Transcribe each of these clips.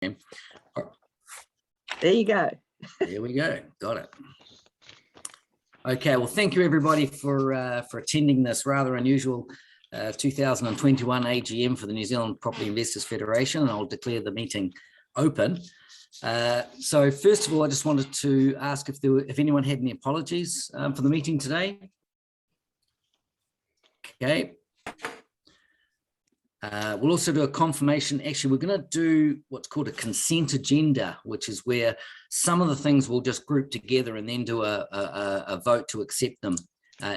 There you go. There we go. Got it. Okay, well, thank you everybody for attending this rather unusual 2021 AGM for the New Zealand Property Investors Federation, and I'll declare the meeting open. So first of all, I just wanted to ask if anyone had any apologies for the meeting today. Okay. We'll also do a confirmation. Actually, we're going to do what's called a consent agenda, which is where some of the things we'll just group together and then do a vote to accept them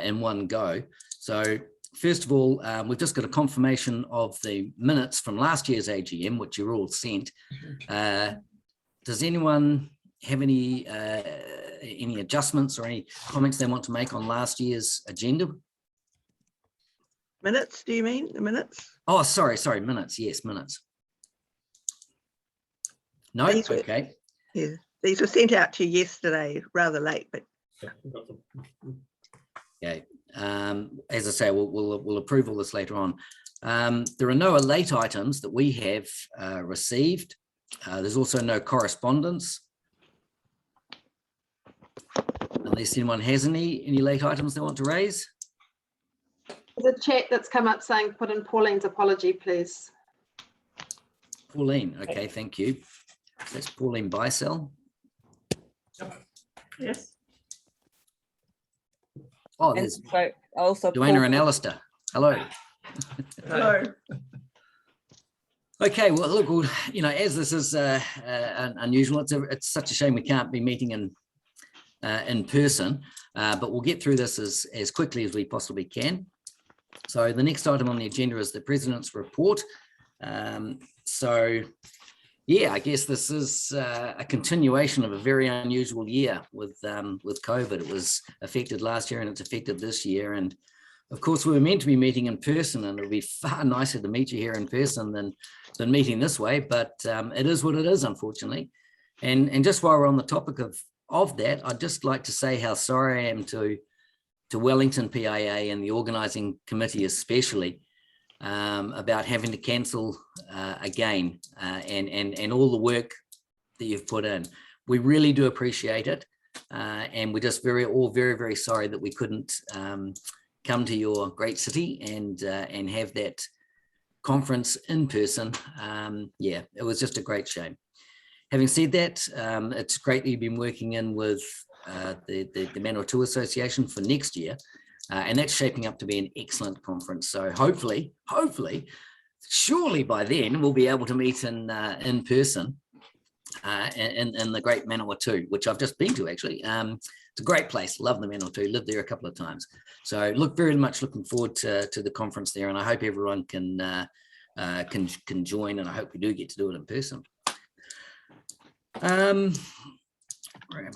in one go. So first of all, we've just got a confirmation of the minutes from last year's AGM, which you're all sent. Does anyone have any adjustments or any comments they want to make on last year's agenda? Minutes, do you mean the minutes? Oh, sorry, minutes. Yes, minutes. No, okay. Yeah, these were sent out to you yesterday, rather late, but. Okay. As I say, we'll approve all this later on. There are no late items that we have received. There's also no correspondence. Unless anyone has any late items they want to raise. There's a chat that's come up saying put in Pauline's apology, please. Pauline, okay, thank you. That's Pauline Bicel. Yes. Oh, there's also Joanna and Alistair. Hello. Hello. Okay, well, look, you know, as this is unusual, it's such a shame we can't be meeting in person, but we'll get through this as quickly as we possibly can. So the next item on the agenda is the President's report. So, yeah, I guess this is a continuation of a very unusual year with COVID. It was affected last year and it's affected this year. And of course, we were meant to be meeting in person, and it would be far nicer to meet you here in person than meeting this way. But it is what it is, unfortunately. And just while we're on the topic of that, I'd just like to say how sorry I am to Wellington PIA and the organising committee especially about having to cancel again and all the work that you've put in. We really do appreciate it, and we're just all very, very sorry that we couldn't come to your great city and have that conference in person. Yeah, it was just a great shame. Having said that, it's great that you've been working in with the Manawatu Association for next year, and that's shaping up to be an excellent conference. So hopefully, surely by then we'll be able to meet in person in the great Manawatu, which I've just been to actually. It's a great place. Love the Manawatu. Lived there a couple of times. So very much looking forward to the conference there, and I hope everyone can join, and I hope we do get to do it in person. Where am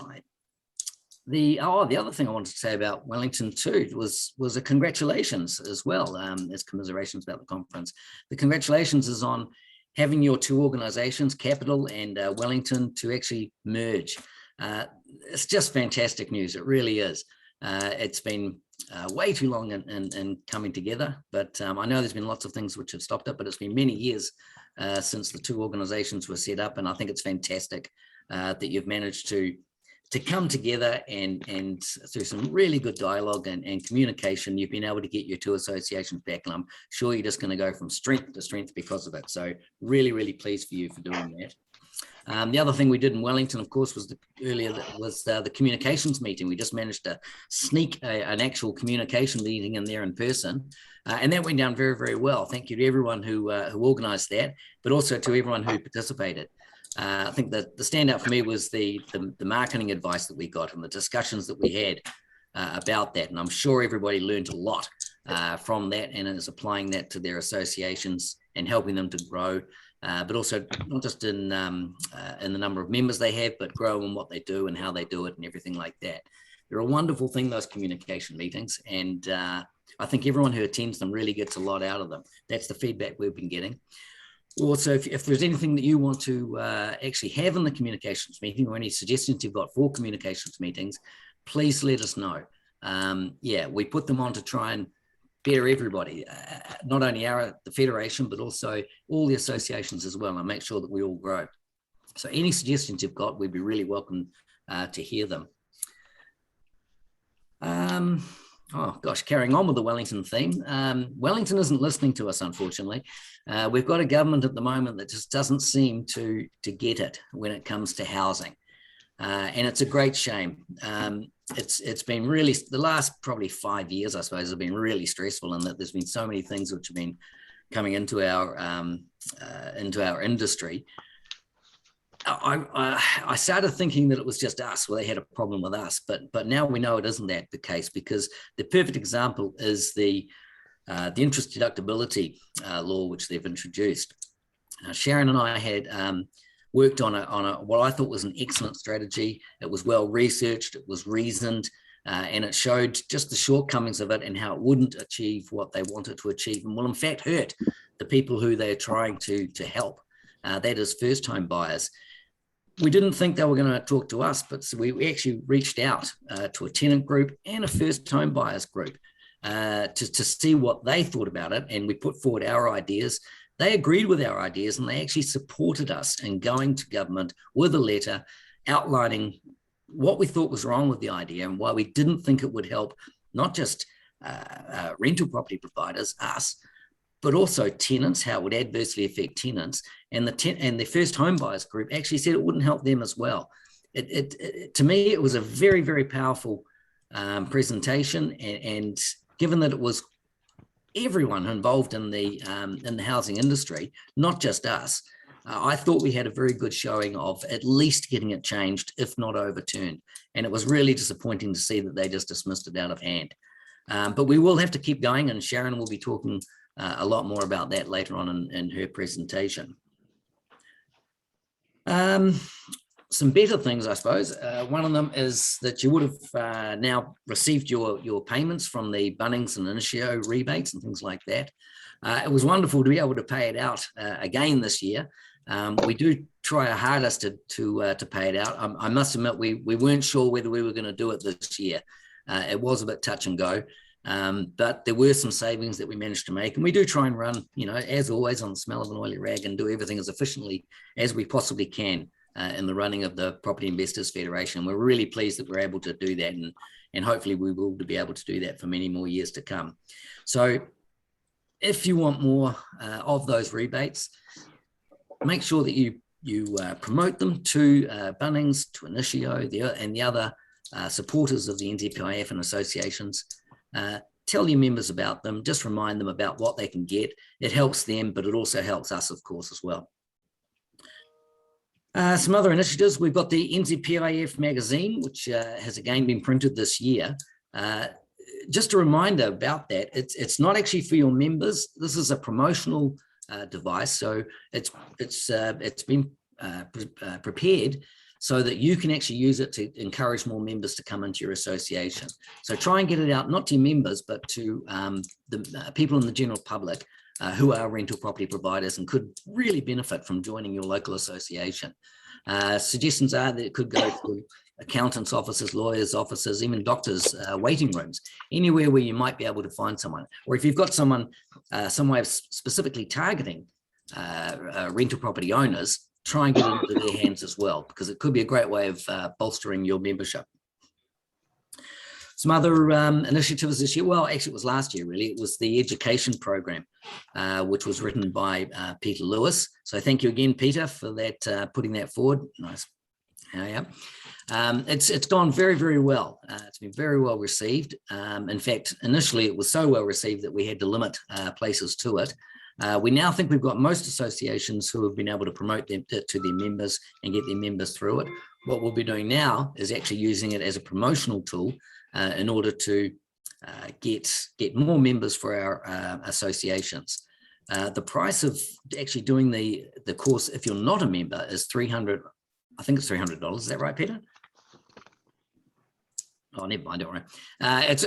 I? The other thing I wanted to say about Wellington too was a congratulations as well, as commiserations about the conference. The congratulations is on having your two organizations, Capital and Wellington, to actually merge. It's just fantastic news. It really is. It's been way too long in coming together, but I know there's been lots of things which have stopped it, but it's been many years since the two organizations were set up, and I think it's fantastic that you've managed to come together and through some really good dialogue and communication, you've been able to get your two associations back, and I'm sure you're just going to go from strength to strength because of it. So really, really pleased for you for doing that. The other thing we did in Wellington, of course, was the communications meeting. We just managed to sneak an actual communication meeting in there in person, and that went down very, very well. Thank you to everyone who organised that, but also to everyone who participated. I think that the standout for me was the marketing advice that we got and the discussions that we had about that. And I'm sure everybody learned a lot from that and is applying that to their associations and helping them to grow, but also not just in the number of members they have, but grow in what they do and how they do it and everything like that. They're a wonderful thing, those communication meetings. And I think everyone who attends them really gets a lot out of them. That's the feedback we've been getting. Also, if there's anything that you want to actually have in the communications meeting or any suggestions you've got for communications meetings, please let us know. Yeah, we put them on to try and better everybody, not only the Federation, but also all the associations as well, and make sure that we all grow. So any suggestions you've got, we'd be really welcome to hear them. Oh gosh, carrying on with the Wellington theme. Wellington isn't listening to us, unfortunately. We've got a government at the moment that just doesn't seem to get it when it comes to housing. And it's a great shame. It's been really, the last probably 5 years, I suppose, have been really stressful in that there's been so many things which have been coming into our industry. I started thinking that it was just us, well, they had a problem with us, but now we know it isn't that the case, because the perfect example is the interest deductibility law which they've introduced. Sharon and I had worked on what I thought was an excellent strategy. It was well researched, it was reasoned, and it showed just the shortcomings of it and how it wouldn't achieve what they wanted to achieve, and will in fact hurt the people who they're trying to help. That is first-time buyers. We didn't think they were going to talk to us, but so we actually reached out to a tenant group and a first-time buyers group to see what they thought about it, and we put forward our ideas. They agreed with our ideas, and they actually supported us in going to government with a letter outlining what we thought was wrong with the idea and why we didn't think it would help not just rental property providers, us, but also tenants, how it would adversely affect tenants. And the first home buyers group actually said it wouldn't help them as well. To me, it was a very, very powerful presentation. And given that it was everyone involved in the housing industry, not just us, I thought we had a very good showing of at least getting it changed, if not overturned. And it was really disappointing to see that they just dismissed it out of hand. But we will have to keep going, and Sharon will be talking a lot more about that later on in her presentation. Some better things, I suppose. One of them is that you would have now received your payments from the Bunnings and Initio rebates and things like that. It was wonderful to be able to pay it out again this year. We do try our hardest to pay it out. I must admit, we weren't sure whether we were going to do it this year. It was a bit touch and go. But there were some savings that we managed to make, and we do try and run, as always, on the smell of an oily rag and do everything as efficiently as we possibly can in the running of the Property Investors Federation. We're really pleased that we're able to do that, and hopefully we will be able to do that for many more years to come. So if you want more of those rebates, make sure that you promote them to Bunnings, to Initio, and the other supporters of the Nzpif and associations. Tell your members about them, just remind them about what they can get. It helps them, but it also helps us, of course, as well. Some other initiatives, we've got the Nzpif magazine, which has again been printed this year. Just a reminder about that, it's not actually for your members. This is a promotional device, so it's been prepared so that you can actually use it to encourage more members to come into your association. So try and get it out, not to your members, but to the people in the general public who are rental property providers and could really benefit from joining your local association. Suggestions are that it could go to accountants' offices, lawyers' offices, even doctors' waiting rooms, anywhere where you might be able to find someone. Or if you've got someone, some way of specifically targeting rental property owners, try and get it into their hands as well, because it could be a great way of bolstering your membership. Some other initiatives this year, well, actually it was last year really, it was the education program, which was written by Peter Lewis. So thank you again, Peter, for that, putting that forward. Nice. Yeah. It's gone very, very well. It's been very well received. In fact, initially it was so well received that we had to limit places to it. We now think we've got most associations who have been able to promote them to their members and get their members through it. What we'll be doing now is actually using it as a promotional tool in order to get more members for our associations. The price of actually doing the course, if you're not a member, is $300. I think it's $300. Is that right, Peter? Oh, never mind. Don't worry. It's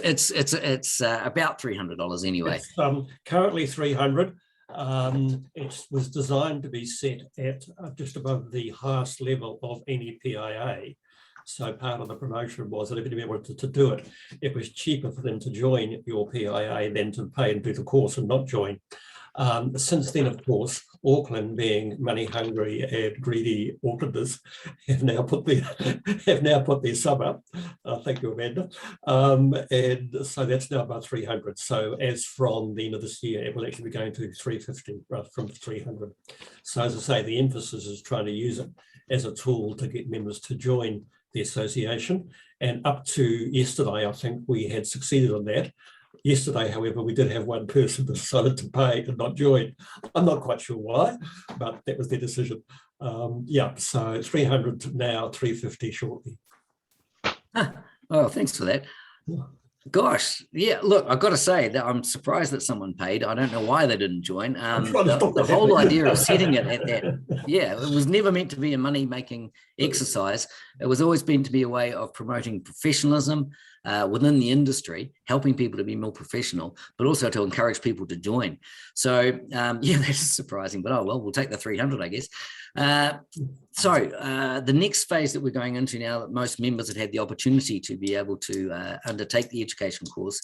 about $300 anyway. It's currently $300. It was designed to be set at just above the highest level of any PIA. So part of the promotion was that if anybody wanted to do it, it was cheaper for them to join your PIA than to pay and do the course and not join. Since then, of course, Auckland, being money hungry and greedy Aucklanders, have now put their sum up. Thank you, Amanda. And so that's now about 300. So as from the end of this year, it will actually be going to 350 rather from 300. So as I say, the emphasis is trying to use it as a tool to get members to join the association. And up to yesterday, I think we had succeeded on that. Yesterday, however, we did have one person that decided to pay and not join. I'm not quite sure why, but that was their decision. Yeah, so 300 now, 350 shortly. Oh, thanks for that. Gosh, yeah, look, I've got to say that I'm surprised that someone paid. I don't know why they didn't join. The whole idea of setting it at that, yeah, it was never meant to be a money-making exercise. It was always been to be a way of promoting professionalism within the industry, helping people to be more professional, but also to encourage people to join. So, yeah, that is surprising, but oh, well, we'll take the 300, I guess. So the next phase that we're going into now, that most members have had the opportunity to be able to undertake the education course,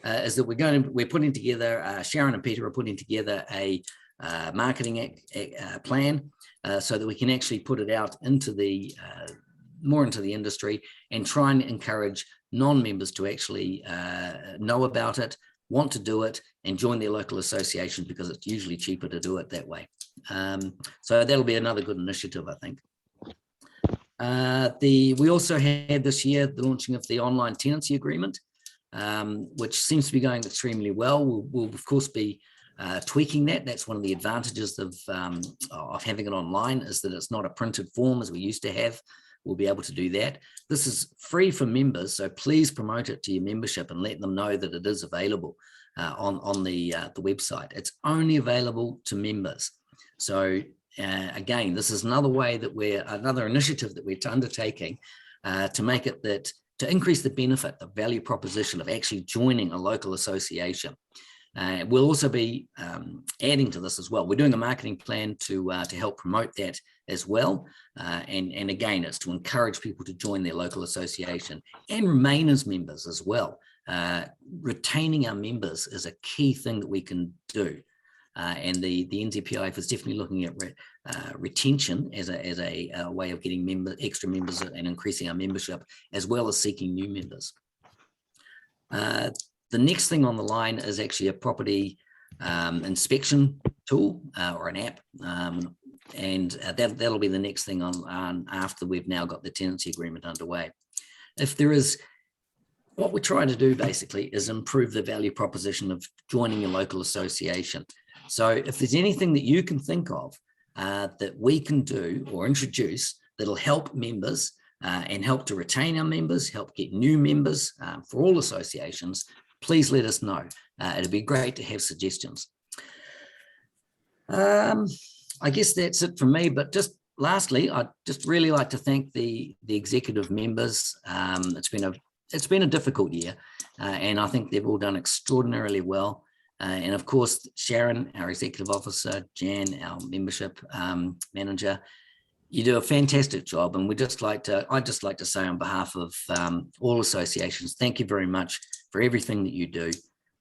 is that we're putting together, Sharon and Peter are putting together a marketing plan so that we can actually put it out into the more into the industry and try and encourage non-members to actually know about it, want to do it, and join their local association, because it's usually cheaper to do it that way. So that'll be another good initiative, I think. We also had this year the launching of the online tenancy agreement, which seems to be going extremely well. We'll of course be tweaking that. That's one of the advantages of having it online, is that it's not a printed form as we used to have. We'll be able to do that. This is free for members, so please promote it to your membership and let them know that it is available on the website. It's only available to members. So again, this is another way that another initiative that we're undertaking to make it to increase the benefit, the value proposition of actually joining a local association. We'll also be adding to this as well. We're doing a marketing plan to help promote that as well. And again, it's to encourage people to join their local association and remain as members as well. Retaining our members is a key thing that we can do. And the Nzpif is definitely looking at retention as a way of getting extra members and increasing our membership, as well as seeking new members. The next thing on the line is actually a property inspection tool or an app. And that'll be the next thing on after we've now got the tenancy agreement underway. What we're trying to do basically is improve the value proposition of joining your local association. So if there's anything that you can think of that we can do or introduce that'll help members and help to retain our members, help get new members for all associations, please let us know. It'd be great to have suggestions. I guess that's it from me, but just lastly, I'd just really like to thank the executive members. It's been a difficult year, and I think they've all done extraordinarily well. And of course, Sharon, our executive officer, Jan, our membership manager, you do a fantastic job. And I'd just like to say on behalf of all associations, thank you very much for everything that you do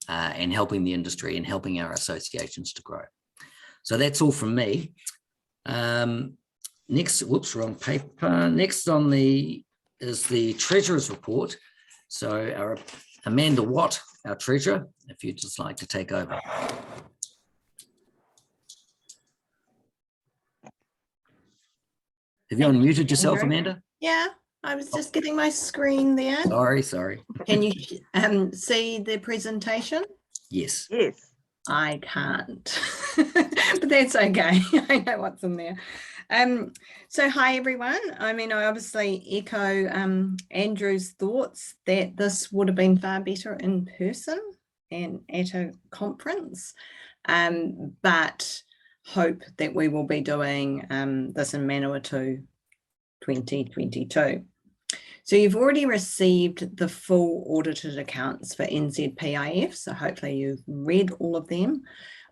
and helping the industry and helping our associations to grow. So that's all from me. Next, whoops, wrong paper. Next on is the Treasurer's report. So Amanda Watt, our Treasurer, if you'd just like to take over. Have you unmuted yourself, Amanda? Yeah, I was just getting my screen there. Sorry. Can you see the presentation? Yes. Yes. I can't, but that's okay. I know what's in there. So hi, everyone. I mean, I obviously echo Andrew's thoughts that this would have been far better in person and at a conference, but hope that we will be doing this in Manawatu 2022. So you've already received the full audited accounts for Nzpif, so hopefully you've read all of them.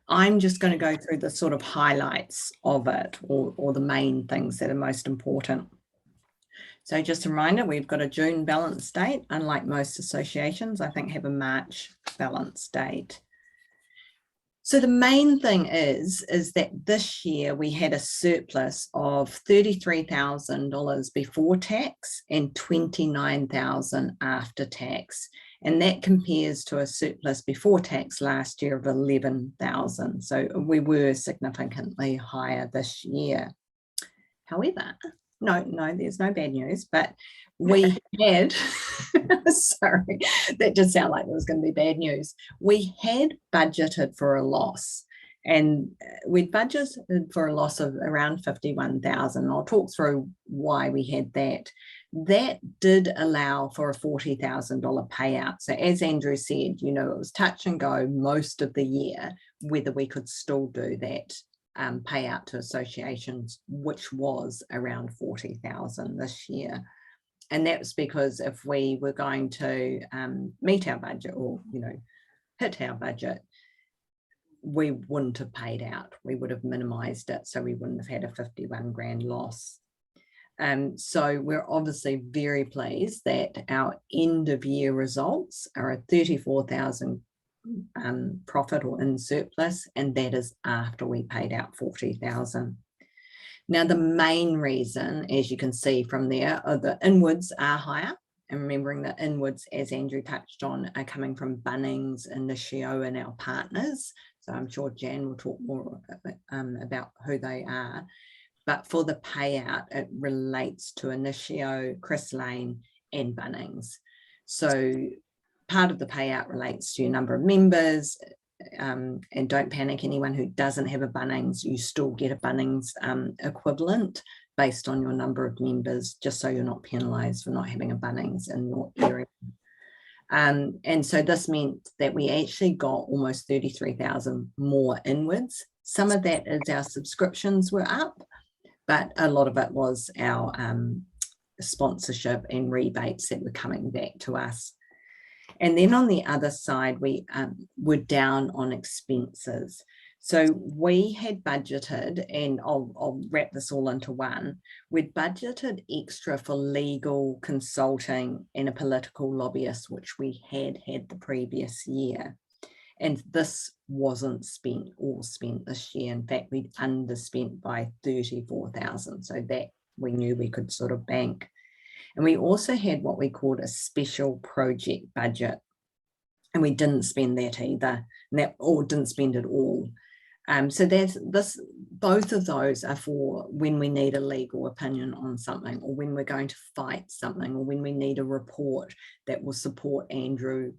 I'm just going to go through the sort of highlights of it, or the main things that are most important. So just a reminder, we've got a June balance date, unlike most associations, I think have a March balance date. So the main thing is that this year we had a surplus of $33,000 before tax and $29,000 after tax. And that compares to a surplus before tax last year of 11,000. So we were significantly higher this year. However, no, there's no bad news, but we had, sorry, that just sounded like there was going to be bad news. We had budgeted for a loss, and we'd budgeted for a loss of around 51,000. I'll talk through why we had that. That did allow for a $40,000 payout. So as Andrew said, you know, it was touch and go most of the year, whether we could still do that payout to associations, which was around 40,000 this year. And that's because if we were going to meet our budget or, you know, hit our budget, we wouldn't have paid out. We would have minimized it, so we wouldn't have had a 51 grand loss. So we're obviously very pleased that our end of year results are a 34,000 profit or in surplus, and that is after we paid out 40,000. Now, the main reason, as you can see from there, are the inwards are higher, and remembering that inwards, as Andrew touched on, are coming from Bunnings, Initio, and our partners. So I'm sure Jan will talk more about who they are. But for the payout, it relates to Initio, Chris Lane, and Bunnings. So part of the payout relates to your number of members, and don't panic, anyone who doesn't have a Bunnings, you still get a Bunnings equivalent based on your number of members, just so you're not penalised for not having a Bunnings in your area. And so this meant that we actually got almost 33,000 more inwards. Some of that is our subscriptions were up, but a lot of it was our sponsorship and rebates that were coming back to us. And then on the other side, we were down on expenses. So we had budgeted, and I'll wrap this all into one, we'd budgeted extra for legal, consulting, and a political lobbyist, which we had the previous year. And this wasn't spent this year. In fact, we'd underspent by 34,000. So that we knew we could sort of bank. And we also had what we called a special project budget. And we didn't spend that either, didn't spend it all. So both of those are for when we need a legal opinion on something, or when we're going to fight something, or when we need a report that will support Andrew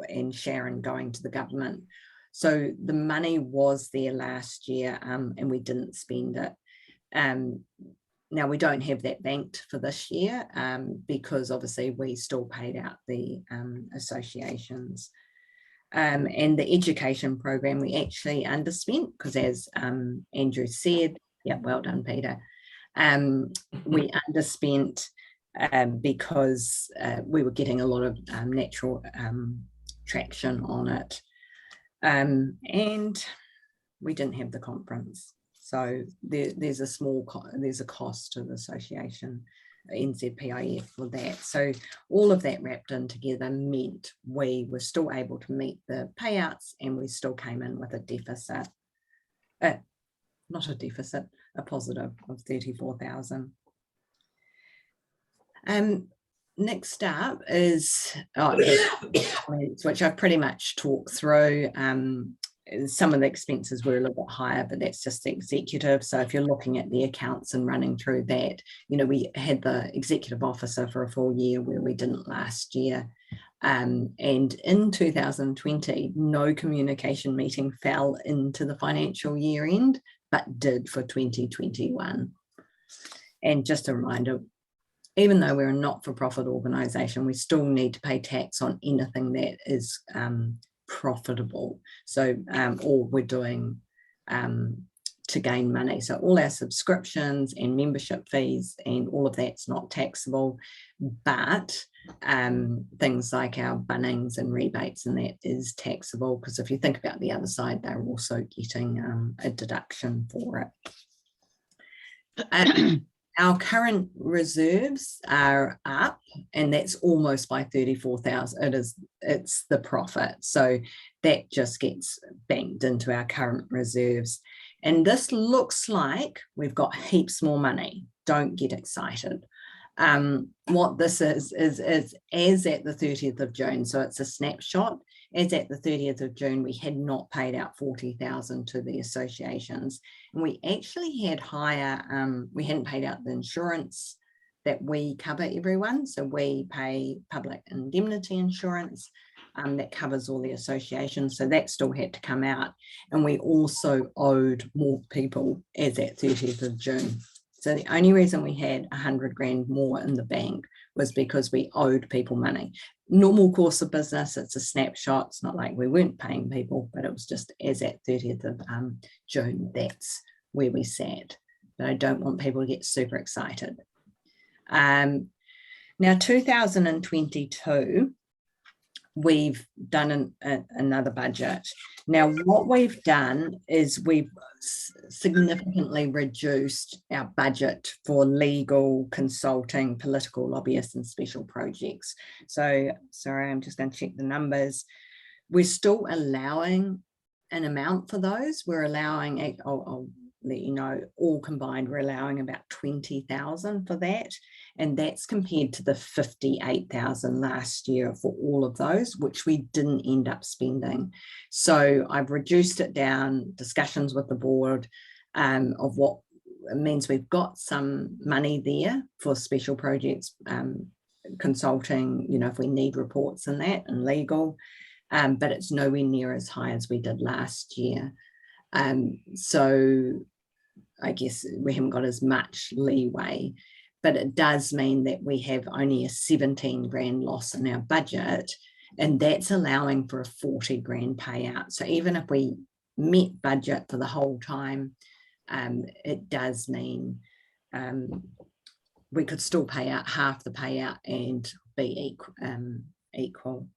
and Sharon going to the government. So the money was there last year, and we didn't spend it. Now we don't have that banked for this year, because obviously we still paid out the associations. And the education program we actually underspent, because as Andrew said, yeah, well done, Peter. We underspent because we were getting a lot of natural traction on it, and we didn't have the conference. So there's a cost to the association, Nzpif, for that. So all of that wrapped in together meant we were still able to meet the payouts, and we still came in with a deficit, not a deficit, a positive of 34,000. Next up is which I've pretty much talked through. Some of the expenses were a little bit higher, but that's just the executive. So if you're looking at the accounts and running through that, you know, we had the executive officer for a full year where we didn't last year. And in 2020, no communication meeting fell into the financial year end, but did for 2021. And just a reminder, even though we're a not-for-profit organisation, we still need to pay tax on anything that is profitable. So all we're doing to gain money. So all our subscriptions and membership fees and all of that's not taxable, but things like our Bunnings and rebates and that is taxable, because if you think about the other side, they're also getting a deduction for it. Our current reserves are up, and that's almost by 34,000. It's the profit. So that just gets banked into our current reserves. And this looks like we've got heaps more money. Don't get excited. What this is as at the 30th of June. So it's a snapshot. As at the 30th of June, we had not paid out 40,000 to the associations. And we actually had higher, we hadn't paid out the insurance that we cover everyone. So we pay public indemnity insurance that covers all the associations. So that still had to come out. And we also owed more people as at 30th of June. So the only reason we had 100 grand more in the bank was because we owed people money. Normal course of business, it's a snapshot. It's not like we weren't paying people, but it was just as at 30th of June, that's where we sat. But I don't want people to get super excited. Now, 2022, we've done another budget. Now, what we've done is we've significantly reduced our budget for legal, consulting, political, lobbyists, and special projects. So, sorry, I'm just going to check the numbers. We're still allowing an amount for those. We're allowing, I'll let you know, all combined, we're allowing about 20,000 for that. And that's compared to the 58,000 last year for all of those, which we didn't end up spending. So I've reduced it down, discussions with the board of what it means. We've got some money there for special projects, consulting, you know, if we need reports and that, and legal, but it's nowhere near as high as we did last year. So I guess we haven't got as much leeway, but it does mean that we have only a 17 grand loss in our budget, and that's allowing for a 40 grand payout. So even if we met budget for the whole time, it does mean we could still pay out half the payout and be equal.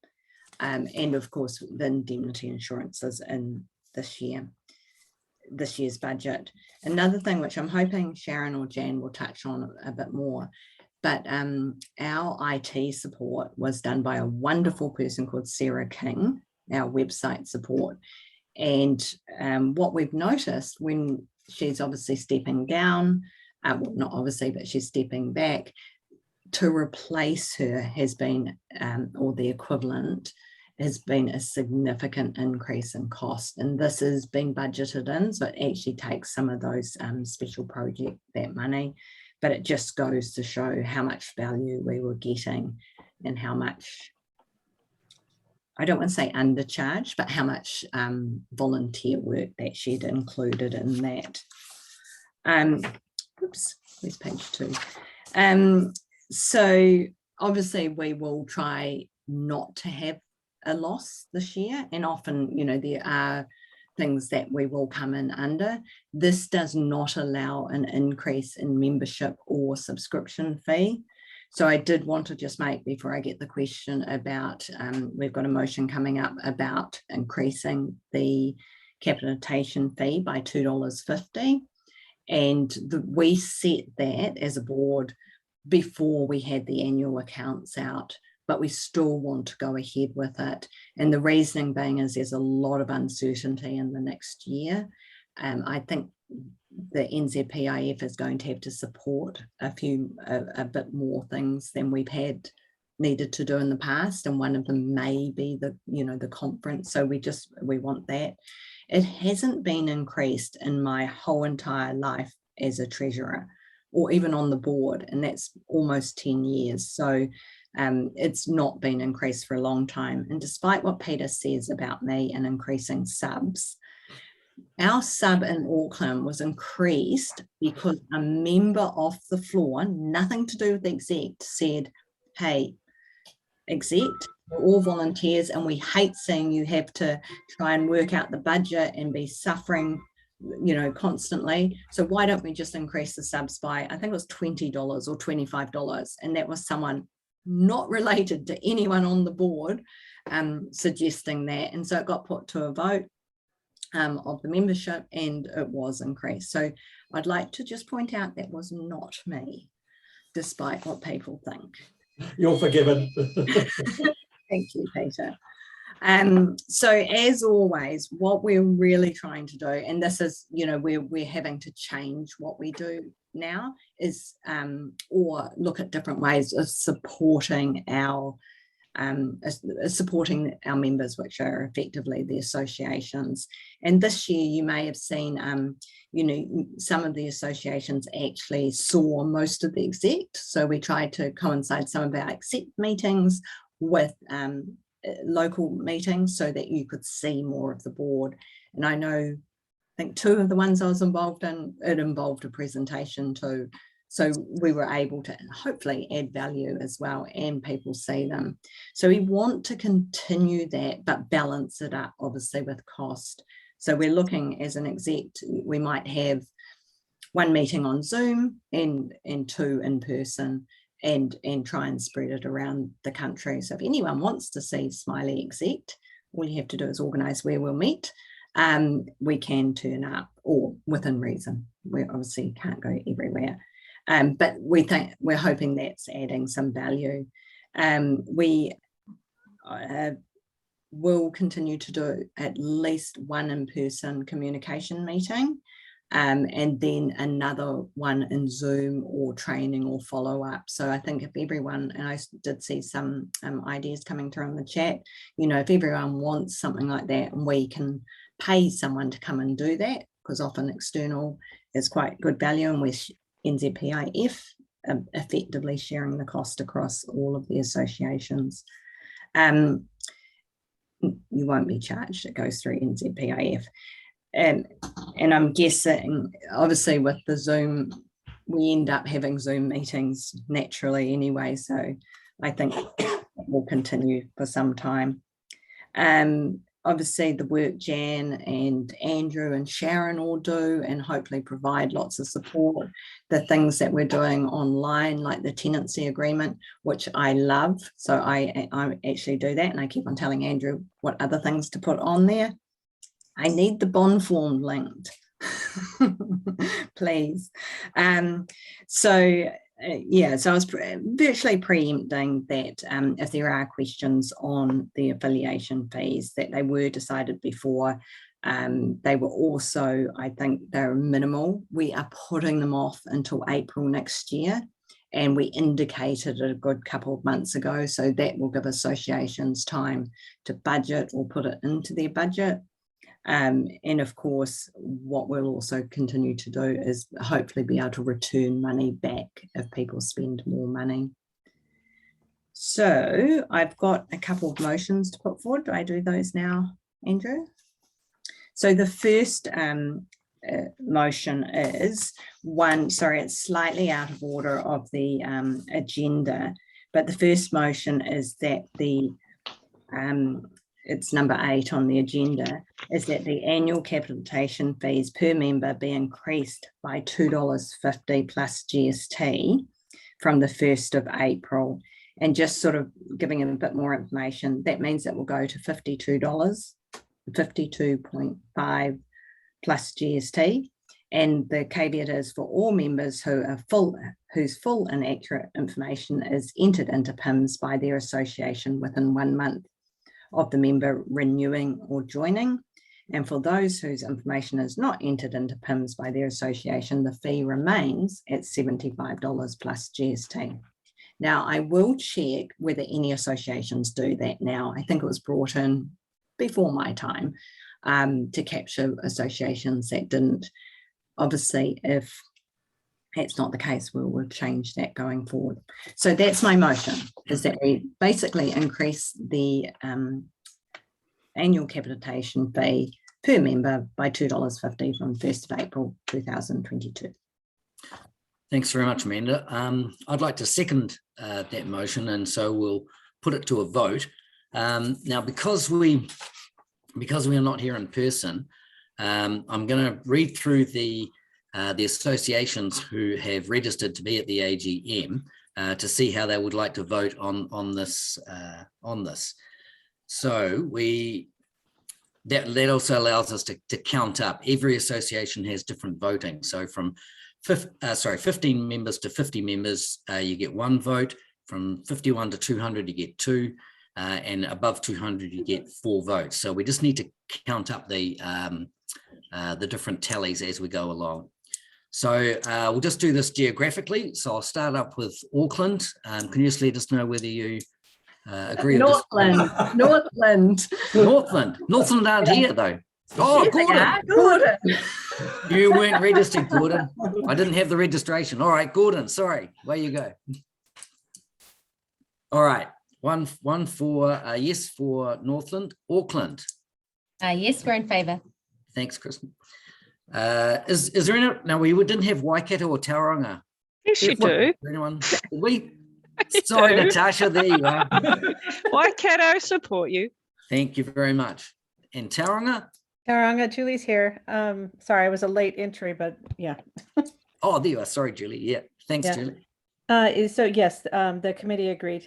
And of course, the indemnity insurances in this year's budget. Another thing which I'm hoping Sharon or Jan will touch on a bit more, but our IT support was done by a wonderful person called Sarah King, our website support. And what we've noticed when she's obviously stepping down, well, not obviously, but she's stepping back, to replace her has been, or the equivalent, has been a significant increase in cost, and this is being budgeted in, so it actually takes some of those special project, that money, but it just goes to show how much value we were getting and how much, I don't want to say undercharged, but how much volunteer work that she'd included in that. Oops, where's page 2? So obviously we will try not to have a loss this year, and often, you know, there are things that we will come in under. This does not allow an increase in membership or subscription fee. So I did want to just make, before I get the question about, we've got a motion coming up about increasing the capitation fee by $2.50, and we set that as a board before we had the annual accounts out, but we still want to go ahead with it. And the reasoning being is there's a lot of uncertainty in the next year. I think the Nzpif is going to have to support a bit more things than we've needed to do in the past. And one of them may be the conference. So we want that. It hasn't been increased in my whole entire life as a treasurer, or even on the board, and that's almost 10 years. So it's not been increased for a long time. And despite what Peter says about me and increasing subs, our sub in Auckland was increased because a member off the floor, nothing to do with the exec, said, hey, exec, we're all volunteers and we hate seeing you have to try and work out the budget and be suffering, you know, constantly. So why don't we just increase the subs by, I think it was $20 or $25. And that was someone not related to anyone on the board suggesting that. And so it got put to a vote of the membership, and it was increased. So I'd like to just point out that was not me, despite what people think. You're forgiven. Thank you, Peter. So as always, what we're really trying to do, and this is, you know, we're having to change what we do now, is or look at different ways of supporting our members, which are effectively the associations. And this year you may have seen, you know, some of the associations actually saw most of the exec. So we tried to coincide some of our exec meetings with local meetings so that you could see more of the board. And I know, I think 2 of the ones I was involved in, it involved a presentation too. So we were able to hopefully add value as well, and people see them. So we want to continue that, but balance it up obviously with cost. So we're looking as an exec, we might have 1 meeting on Zoom and 2 in person, and try and spread it around the country. So if anyone wants to see Smiley Exec, all you have to do is organise where we'll meet. We can turn up, or within reason. We obviously can't go everywhere. But we're hoping that's adding some value. We will continue to do at least 1 in-person communication meeting, and then another 1 in Zoom or training or follow-up. So I think if everyone, and I did see some ideas coming through in the chat, you know, if everyone wants something like that, and we can pay someone to come and do that, because often external is quite good value, and we're Nzpif effectively sharing the cost across all of the associations. You won't be charged, it goes through Nzpif. And I'm guessing, obviously with the Zoom, we end up having Zoom meetings naturally anyway, so I think it will continue for some time. Obviously the work Jan and Andrew and Sharon all do, and hopefully provide lots of support. The things that we're doing online, like the tenancy agreement, which I love. So I actually do that, and I keep on telling Andrew what other things to put on there. I need the bond form linked, please. Yeah, so I was virtually preempting that if there are questions on the affiliation fees, that they were decided before. They were also, I think they're minimal. We are putting them off until April next year, and we indicated it a good couple of months ago, so that will give associations time to budget or put it into their budget. And of course, what we'll also continue to do is hopefully be able to return money back if people spend more money. So I've got a couple of motions to put forward. Do I do those now, Andrew? So the first motion is it's slightly out of order of the agenda, but the first motion is that it's number 8 on the agenda, is that the annual capitation fees per member be increased by $2.50 plus GST from the 1st of April. And just sort of giving a bit more information, that means it will go to $52.5 plus GST. And the caveat is for all members whose full and accurate information is entered into PIMS by their association within 1 month of the member renewing or joining. And for those whose information is not entered into PIMS by their association, the fee remains at $75 plus GST. Now, I will check whether any associations do that now. I think it was brought in before my time to capture associations that didn't. Obviously, if that's not the case, we'll change that going forward. So that's my motion, is that we basically increase the annual capitation fee per member by $2.50 from 1st of April 2022. Thanks very much, Amanda. I'd like to second that motion, and so we'll put it to a vote. Now, because we are not here in person, I'm going to read through the associations who have registered to be at the AGM to see how they would like to vote on this. So that also allows us to count up. Every association has different voting. So from 15 members to 50 members, you get 1 vote. From 51 to 200, you get 2. And above 200, you get 4 votes. So we just need to count up the different tallies as we go along. So we'll just do this geographically. So I'll start up with Auckland. Can you just let us know whether you agree or Northland. Northland. Northland aren't here though. Oh, Yes, they Gordon. are. Gordon. You weren't registered, Gordon. I didn't have the registration. All right, Gordon, sorry. Away you go. All right. One for yes for Northland. Auckland. Yes, we're in favour. Thanks, Kristen. Is there any, now we didn't have Waikato or Tauranga. Yes, you do. Anyone? Did we? You Sorry, do. Natasha, there you are. Waikato support you. Thank you very much. And Tauranga? Tauranga, Julie's here. Sorry, I was a late entry, but yeah. Oh, there you are. Sorry, Julie. Yeah. Thanks, Yeah. Julie. So yes, the committee agreed.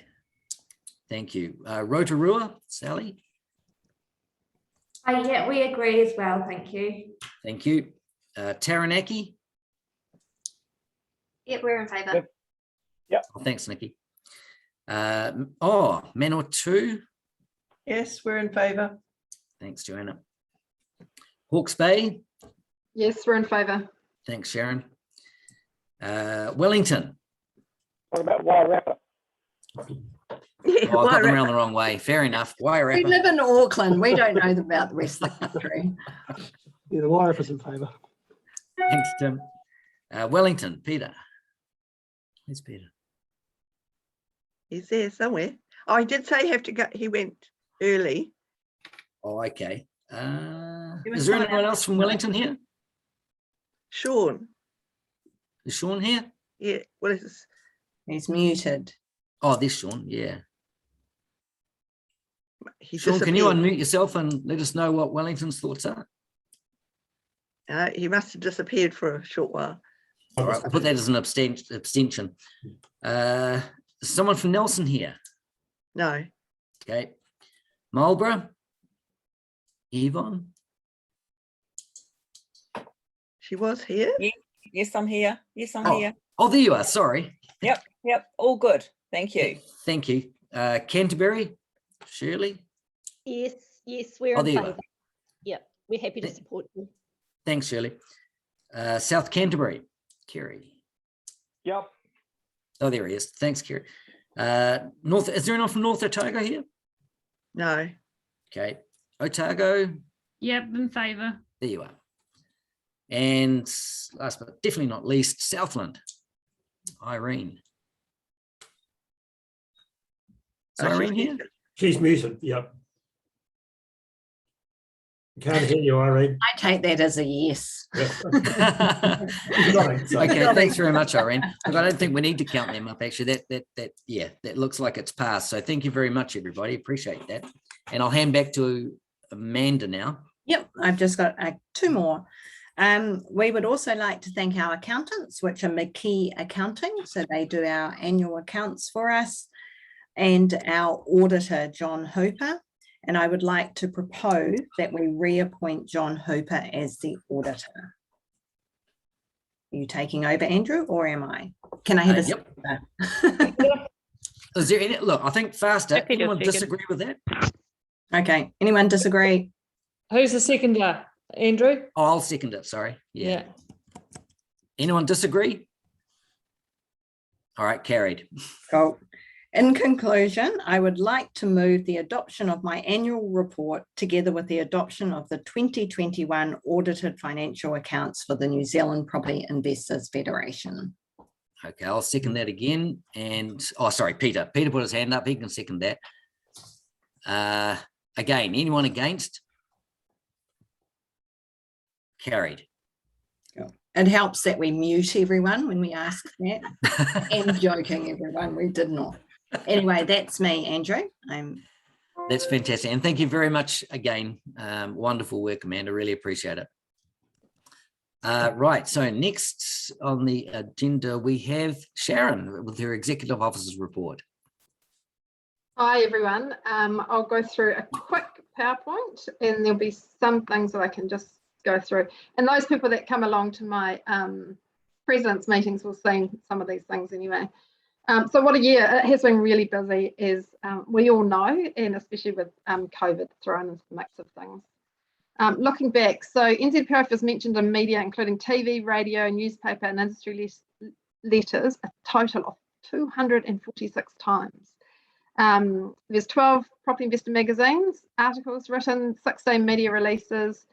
Thank you. Rotorua, Sally. Yeah, we agree as well. Thank you. Thank you. Taranaki. Yeah, we're in favour. Oh, thanks, Nikki. Manawatu. Yes, we're in favour. Thanks, Joanna. Hawke's Bay. Yes, we're in favour. Thanks, Sharon. Wellington. What about Wairarapa? Yeah, Oh, I got them Wairarapa. around the wrong way. Fair enough. We Wairarapa. live in Auckland. We don't know about the rest of the country. Yeah, the Wairarapa's in favour. Thanks, Tim. Wellington, Peter. Where's Peter? He's there somewhere. Oh, I did say have to go. He went early. Oh, okay. was Is there someone anyone else. else from Wellington here? Sean. Is Sean here? Yeah. What is this? He's muted. Oh, there's Sean. Yeah. He Sean, can you disappeared. unmute yourself and let us know what Wellington's thoughts are? He must have disappeared for a short while. All right, we'll put that as an abstention. Someone from Nelson here. No. Okay. Marlborough. Yvonne. She was here. Yes, I'm here. Yes, I'm Oh. here. Oh, there you are. Sorry. Yep, all good. Thank you. Thank you. Canterbury. Shirley. Yes, we're Oh, in there you are. favour. Yeah, we're happy to Th- support you. Thanks, Shirley. South Canterbury. Kerry. Yep. Oh, there he is. Thanks, Kerry. North. Is there anyone from North Otago here? No. Okay. Otago. Yep, in favour. There you are. And last but definitely not least, Southland. Irene. Is Oh, she's Irene here? muted. She's muted. Yep. Can't hear you, Irene. I take that as a yes. Right, so- Okay, thanks very much, Irene. Look, I don't think we need to count them up. Actually, that looks like it's passed. So thank you very much, everybody. Appreciate that. And I'll hand back to Amanda now. Yep, I've just got 2 more. We would also like to thank our accountants, which are McKee Accounting. So they do our annual accounts for us, and our auditor, John Hooper. And I would like to propose that we reappoint John Hooper as the auditor. Are you taking over, Andrew, or am I? Can I have a Yep. seconder? Is there any, look, I think faster. Happy to Anyone second. disagree with that? Okay, anyone disagree? Who's the seconder? Andrew? Oh, I'll second it. Sorry. Yeah. Anyone disagree? All right, carried. Cool. In conclusion, I would like to move the adoption of my annual report together with the adoption of the 2021 audited financial accounts for the New Zealand Property Investors Federation. Okay, I'll second that again. And, oh, sorry, Peter. Peter put his hand up. He can second that. Again, anyone against? Carried. It helps that we mute everyone when we ask that. I'm joking, everyone, we did not. Anyway, that's me, Andrew. That's fantastic. And thank you very much again. Wonderful work, Amanda. Really appreciate it. Right. So next on the agenda, we have Sharon with her Executive Officer's report. Hi everyone. I'll go through a quick PowerPoint and there'll be some things that I can just go through. And those people that come along to my president's meetings will see some of these things anyway. So what a year. It has been really busy, as we all know, and especially with COVID thrown into the mix of things. Looking back, so Nzpif was mentioned in media, including TV, radio, newspaper, and industry letters, a total of 246 times. There's 12 property investor magazines, articles written, 16 media releases,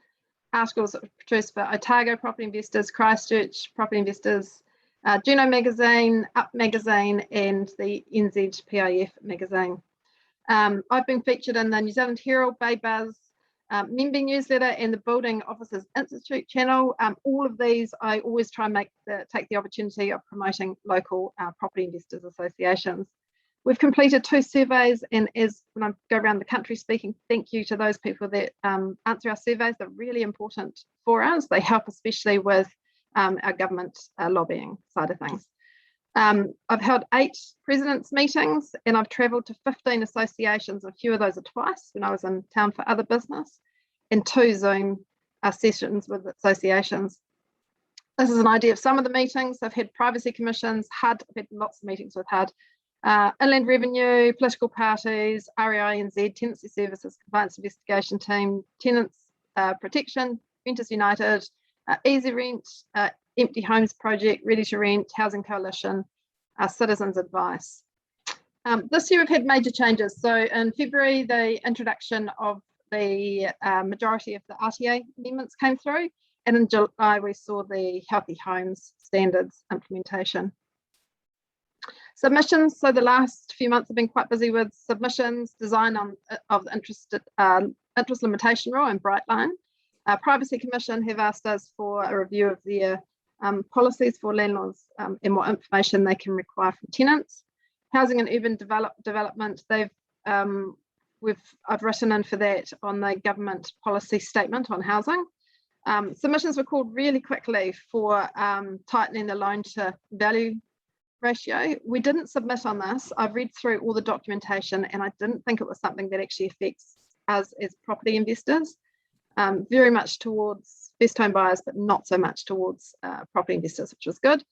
articles produced for Otago Property Investors, Christchurch Property Investors, Juno Magazine, Up Magazine, and the Nzpif magazine. I've been featured in the New Zealand Herald, Bay Buzz, member newsletter, and the Building Officers Institute channel. All of these, I always try and take the opportunity of promoting local property investors associations. We've completed 2 surveys, and as when I go around the country speaking, thank you to those people that answer our surveys. They're really important for us. They help especially with our government lobbying side of things. I've held 8 presidents' meetings, and I've travelled to 15 associations. A few of those are twice when I was in town for other business, and 2 Zoom sessions with associations. This is an idea of some of the meetings. I've had privacy commissions, HUD, I've had lots of meetings with HUD, Inland Revenue, political parties, REINZ, Tenancy Services, Compliance Investigation Team, Tenants Protection, Renters United, Easy Rent, Empty Homes Project, Ready to Rent, Housing Coalition, Citizens Advice. This year we've had major changes. So in February, the introduction of the majority of the RTA amendments came through, and in July we saw the Healthy Homes Standards implementation. Submissions, so the last few months have been quite busy with submissions, design of the interest limitation rule and Brightline. Privacy Commission have asked us for a review of their policies for landlords and what information they can require from tenants. Housing and urban development, I've written in for that on the government policy statement on housing. Submissions were called really quickly for tightening the loan to value ratio. We didn't submit on this. I've read through all the documentation and I didn't think it was something that actually affects us as property investors. Very much towards first home buyers, but not so much towards property investors, which was good.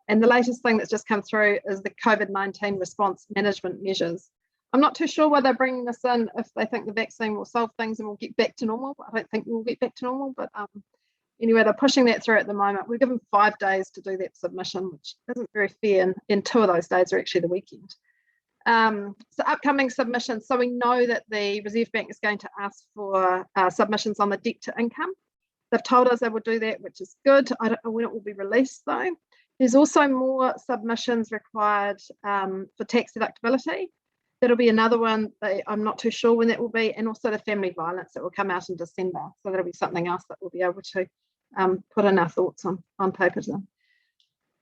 And the latest thing that's just come through is the COVID-19 response management measures. I'm not too sure why they're bringing this in, if they think the vaccine will solve things and we'll get back to normal. I don't think we'll get back to normal, but anyway, they're pushing that through at the moment. We're given 5 days to do that submission, which isn't very fair, and 2 of those days are actually the weekend. So upcoming submissions. So we know that the Reserve Bank is going to ask for submissions on the debt to income. They've told us they will do that, which is good. I don't know when it will be released though. There's also more submissions required for tax deductibility. That'll be another one. I'm not too sure when that will be, and also the family violence that will come out in December. So that'll be something else that we'll be able to put in our thoughts on paper to them.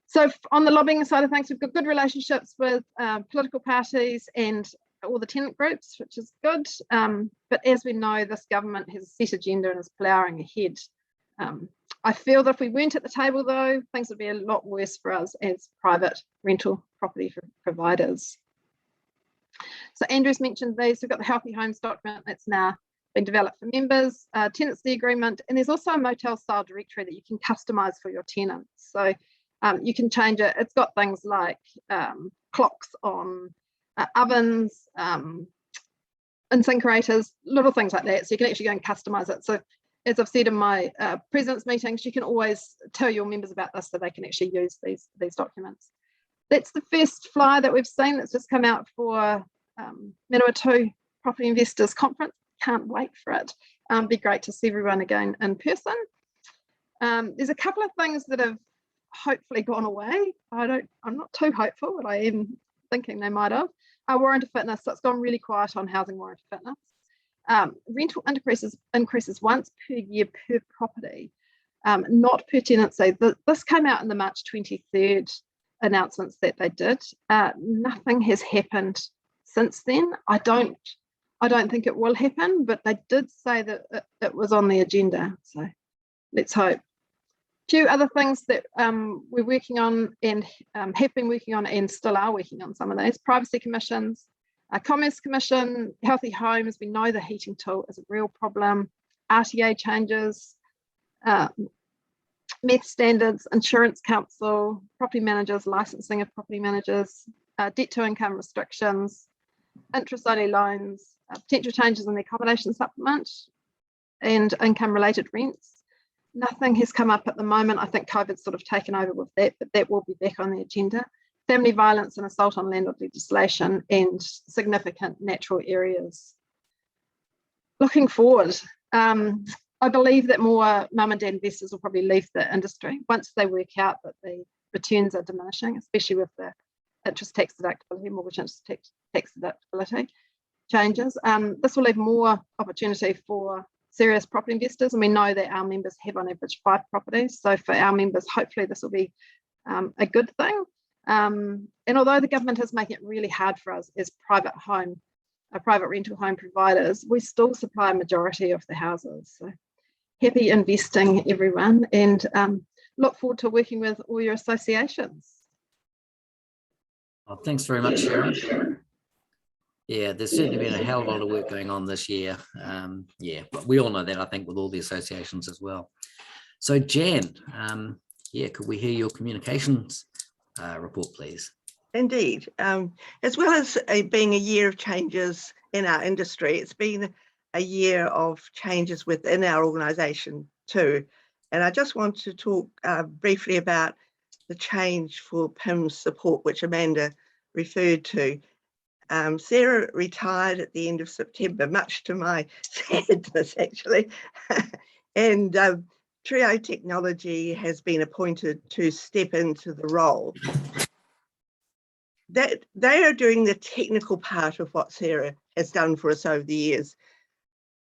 So on the lobbying side of things, we've got good relationships with political parties and all the tenant groups, which is good. But as we know, this government has a set agenda and is ploughing ahead. I feel that if we weren't at the table though, things would be a lot worse for us as private rental property providers. So Andrew's mentioned these. We've got the Healthy Homes document that's now been developed for members, tenancy agreement, and there's also a motel style directory that you can customize for your tenants. So you can change it. It's got things like clocks on ovens, incinerators, little things like that. So you can actually go and customize it. So as I've said in my president's meetings, you can always tell your members about this so they can actually use these documents. That's the first flyer that we've seen that's just come out for Manawatu Property Investors Conference. Can't wait for it. Be great to see everyone again in person. There's a couple of things that have hopefully gone away. I'm not too hopeful, but I am thinking they might have. Warranty fitness, so it's gone really quiet on housing warranty fitness. Rental increases once per year per property, not per tenancy. This came out in the March 23rd announcements that they did. Nothing has happened since then. I don't think it will happen, but they did say that it was on the agenda. So let's hope. A few other things that we're working on and have been working on and still are working on some of those. Privacy commissions. Commerce Commission, healthy homes, we know the heating tool is a real problem. RTA changes, MET standards, Insurance Council, property managers, licensing of property managers, debt to income restrictions, interest-only loans, potential changes in the accommodation supplement, and income related rents. Nothing has come up at the moment. I think COVID's sort of taken over with that, but that will be back on the agenda. Family violence and assault on landlord legislation and significant natural areas. Looking forward, I believe that more mum and dad investors will probably leave the industry once they work out that the returns are diminishing, especially with the interest tax deductibility, mortgage interest tax deductibility changes. This will leave more opportunity for serious property investors, and we know that our members have on average 5 properties. So for our members, hopefully this will be a good thing. And although the government is making it really hard for us as private rental home providers, we still supply a majority of the houses. So happy investing, everyone, and look forward to working with all your associations. Oh, thanks very much, Sharon. Yeah, there's certainly been a hell of a lot of work going on this year. Yeah, but we all know that, I think, with all the associations as well. So Jan, yeah, could we hear your communications report, please? Indeed. As well as being a year of changes in our industry, it's been a year of changes within our organisation too. And I just want to talk briefly about the change for PIMS support, which Amanda referred to. Sarah retired at the end of September, much to my sadness, actually. And Trio Technology has been appointed to step into the role. That they are doing the technical part of what Sarah has done for us over the years.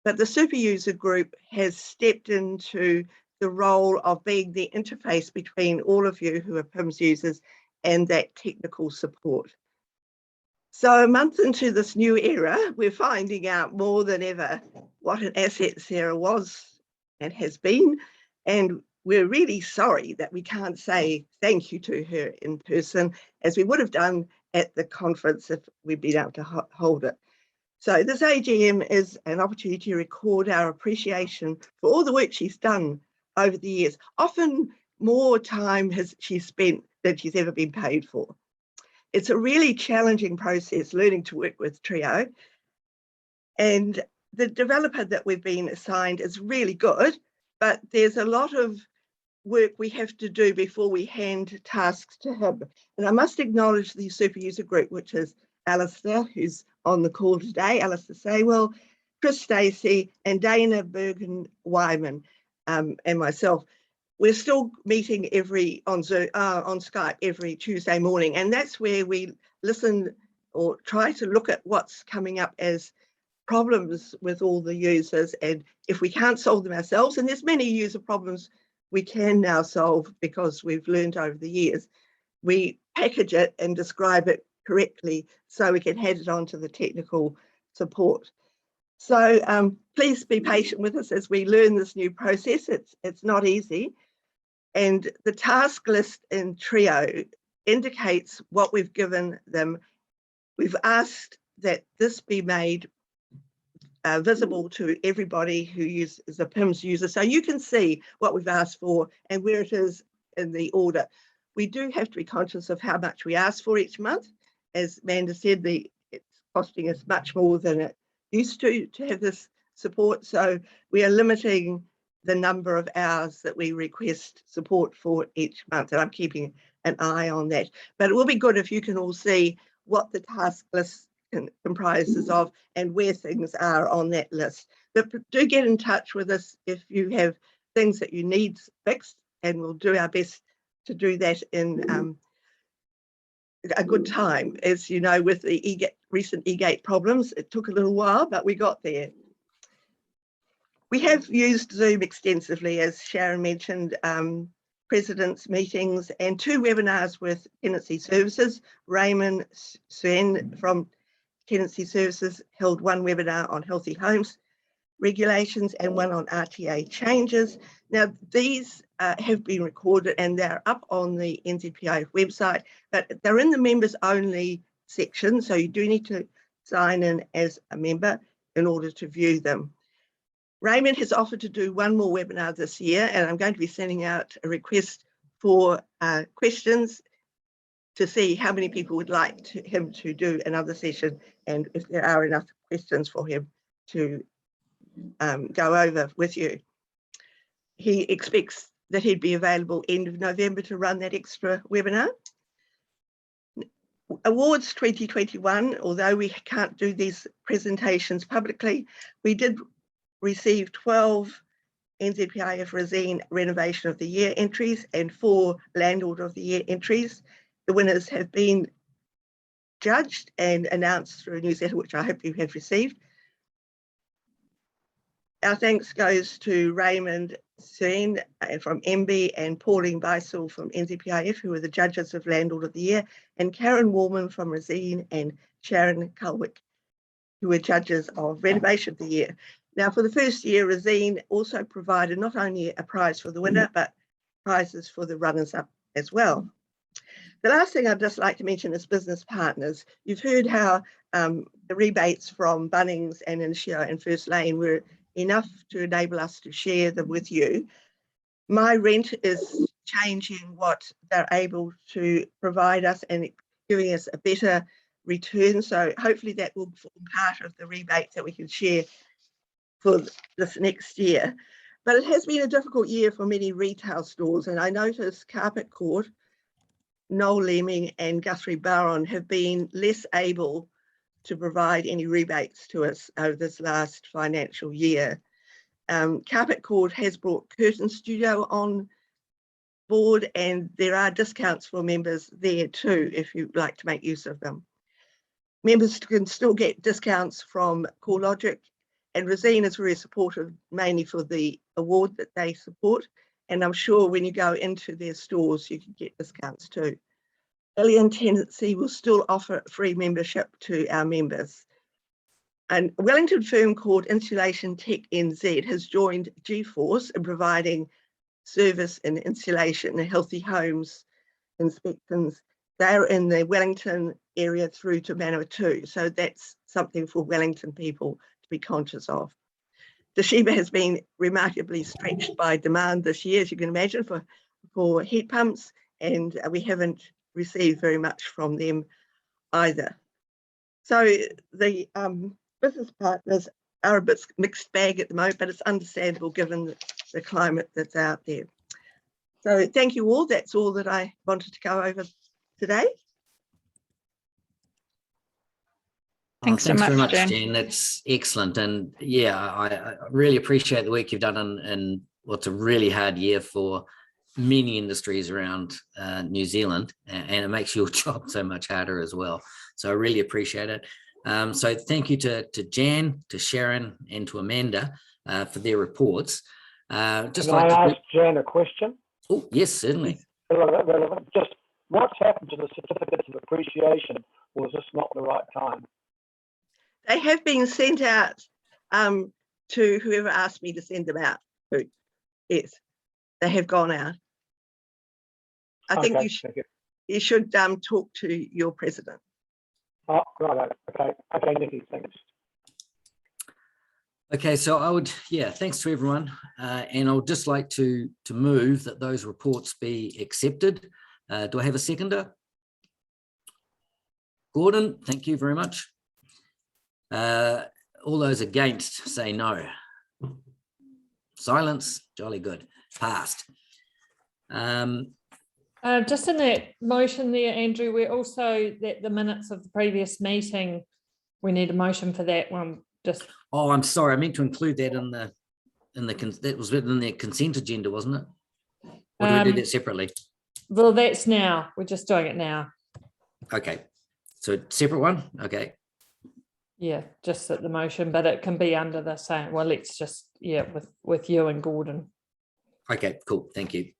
But the super user group has stepped into the role of being the interface between all of you who are PIMS users and that technical support. So a month into this new era, we're finding out more than ever what an asset Sarah was and has been. And we're really sorry that we can't say thank you to her in person as we would have done at the conference if we'd been able to hold it. So this AGM is an opportunity to record our appreciation for all the work she's done over the years. Often more time has she spent than she's ever been paid for. It's a really challenging process learning to work with Trio. And the developer that we've been assigned is really good, but there's a lot of work we have to do before we hand tasks to him. And I must acknowledge the super user group, which is Alistair, who's on the call today, Alistair Saywell, Chris Stacey, and Dana Bergen-Wyman, and myself. We're still meeting on Skype every Tuesday morning, and that's where we listen or try to look at what's coming up as problems with all the users, and if we can't solve them ourselves, and there's many user problems we can now solve because we've learned over the years, we package it and describe it correctly so we can hand it on to the technical support. So please be patient with us as we learn this new process. It's not easy. And the task list in Trio indicates what we've given them. We've asked that this be made visible to everybody who is a PIMS user, so you can see what we've asked for and where it is in the order. We do have to be conscious of how much we ask for each month. As Amanda said, it's costing us much more than it used to have this support, so we are limiting the number of hours that we request support for each month, and I'm keeping an eye on that. But it will be good if you can all see what the task list comprises of and where things are on that list. But do get in touch with us if you have things that you need fixed, and we'll do our best to do that in a good time. As you know, with the recent eGate problems, it took a little while, but we got there. We have used Zoom extensively, as Sharon mentioned, presidents' meetings and 2 webinars with Tenancy Services. Raymond Suen from Tenancy Services held 1 webinar on healthy homes regulations and 1 on RTA changes. Now, these have been recorded and they're up on the Nzpif website, but they're in the members only section, so you do need to sign in as a member in order to view them. Raymond has offered to do one more webinar this year, and I'm going to be sending out a request for questions to see how many people would like him to do another session, and if there are enough questions for him to go over with you. He expects that he'd be available end of November to run that extra webinar. Awards 2021, although we can't do these presentations publicly, we did receive 12 NZPIF Resine Renovation of the Year entries and 4 Landlord of the Year entries. The winners have been judged and announced through a newsletter, which I hope you have received. Our thanks goes to Raymond Seen from MB and Pauline Beisel from NZPIF, who were the judges of Landlord of the Year, and Karen Warman from Resine and Sharon Culwick, who were judges of Renovation of the Year. Now, for the first year, Resine also provided not only a prize for the winner, but prizes for the runners-up as well. The last thing I'd just like to mention is business partners. You've heard how the rebates from Bunnings and Inshio and First Lane were enough to enable us to share them with you. My rent is changing what they're able to provide us and giving us a better return. So hopefully that will form part of the rebate that we can share for this next year. But it has been a difficult year for many retail stores, and I noticed Carpet Court, Noel Leeming and Guthrie Baron have been less able to provide any rebates to us over this last financial year. Carpet Court has brought Curtain Studio on board, and there are discounts for members there too, if you'd like to make use of them. Members can still get discounts from CoreLogic, and Resine is very supportive, mainly for the award that they support. And I'm sure when you go into their stores, you can get discounts too. Alien Tenancy will still offer free membership to our members. And Wellington firm called Insulation Tech NZ has joined GForce in providing service in insulation and healthy homes inspections. They're in the Wellington area through to Manawatu. So that's something for Wellington people to be conscious of. Toshiba has been remarkably stretched by demand this year, as you can imagine, for heat pumps, and we haven't received very much from them either. So the business partners are a bit mixed bag at the moment, but it's understandable given the climate that's out there. So thank you all. That's all that I wanted to go over today. Thanks so very much, much, Jen. Jen. That's excellent. And yeah, I really appreciate the work you've done in what's a really hard year for many industries around New Zealand, and it makes your job so much harder as well. So I really appreciate it. So thank you to Jan, to Sharon, and to Amanda for their reports. Can I ask Jan a question? Oh, yes, certainly. Relevant. Just what's happened to the certificates of appreciation? Was this not the right time? They have been sent out to whoever asked me to send them out. Yes, they have gone out. I think you should talk to your president. Oh, right. Okay, Nikki, thanks. Okay, so I would, thanks to everyone. And I would just like to move that those reports be accepted. Do I have a seconder? Gordon, thank you very much. All those against say no. Silence, jolly good. Passed. Just in that motion there, Andrew, we're also that the minutes of the previous meeting, we need a motion for that one. Just. Oh, I'm sorry. I meant to include that in the that was written in the consent agenda, wasn't it? Or do we do that separately? Well, that's now. We're just doing it now. Okay, so separate one. Okay. Yeah, just at the motion, but it can be under the same. Well, let's just with you and Gordon. Okay, cool. Thank you.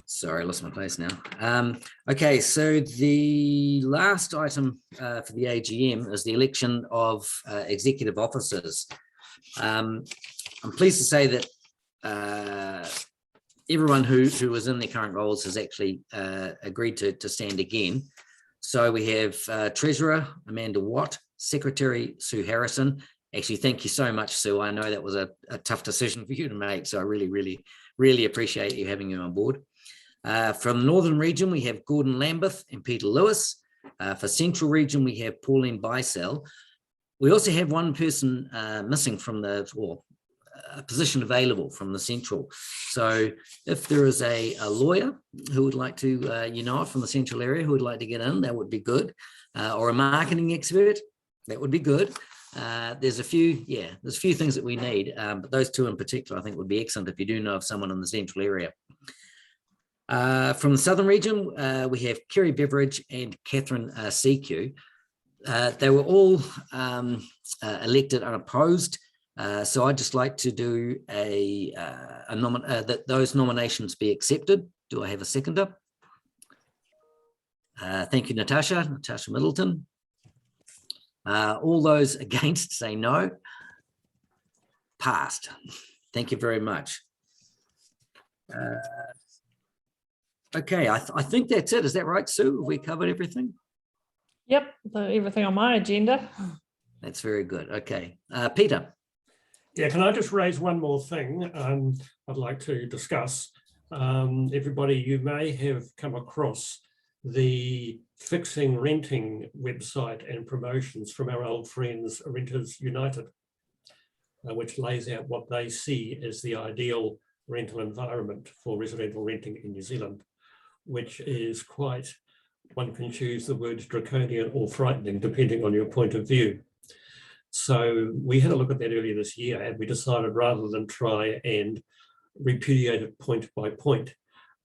Sorry, I lost my place now. Okay, so the last item for the AGM is the election of executive officers. I'm pleased to say that everyone who was in their current roles has actually agreed to stand again. So we have Treasurer Amanda Watt, Secretary Sue Harrison. Actually, thank you so much, Sue. I know that was a tough decision for you to make, so I really appreciate you having you on board. From the Northern region, we have Gordon Lambeth and Peter Lewis. For Central region, we have Pauline Bicel. We also have one person missing from a position available from the Central. So if there is a lawyer who would like to, from the Central area who would like to get in, that would be good. Or a marketing expert, that would be good. There's a few things that we need, but those two in particular, I think would be excellent if you do know of someone in the Central area. From the Southern region, we have Kerry Beveridge and Catherine CQ. They were all elected unopposed. So I'd just like to do that those nominations be accepted. Do I have a seconder? Thank you, Natasha Middleton. All those against say no. Passed. Thank you very much. Okay, I think that's it. Is that right, Sue? Have we covered everything? Yep, everything on my agenda. That's very good. Okay, Peter. Yeah, can I just raise one more thing I'd like to discuss? Everybody, you may have come across the Fixing Renting website and promotions from our old friends Renters United, which lays out what they see as the ideal rental environment for residential renting in New Zealand, which is quite, one can choose the words draconian or frightening depending on your point of view. So we had a look at that earlier this year, and we decided rather than try and repudiate it point by point,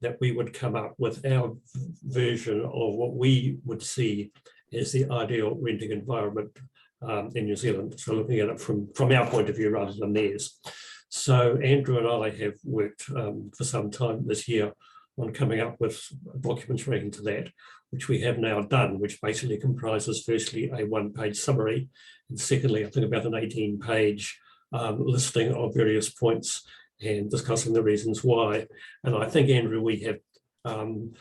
that we would come up with our version of what we would see as the ideal renting environment in New Zealand. So looking at it from our point of view rather than theirs. So Andrew and I have worked for some time this year on coming up with documents relating to that, which we have now done, which basically comprises firstly a one-page summary, and secondly, I think about an 18-page listing of various points and discussing the reasons why. And I think, Andrew, we have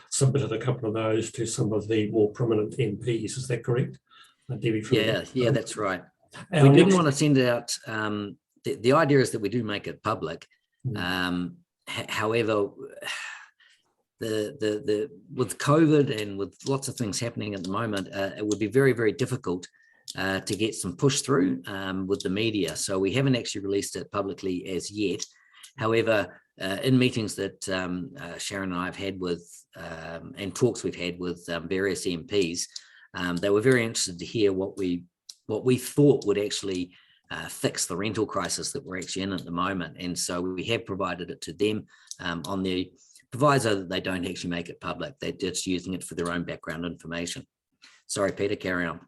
submitted a couple of those to some of the more prominent MPs. Is that correct? Debbie, yeah, that's right. We didn't want to send it out. The idea is that we do make it public. However, with COVID and with lots of things happening at the moment, it would be very, very difficult to get some push through with the media. So we haven't actually released it publicly as yet. However, in meetings that Sharon and I have had with and talks we've had with various MPs, they were very interested to hear what we thought would actually fix the rental crisis that we're actually in at the moment. And so we have provided it to them on the proviso that they don't actually make it public. They're just using it for their own background information. Sorry, Peter, carry on.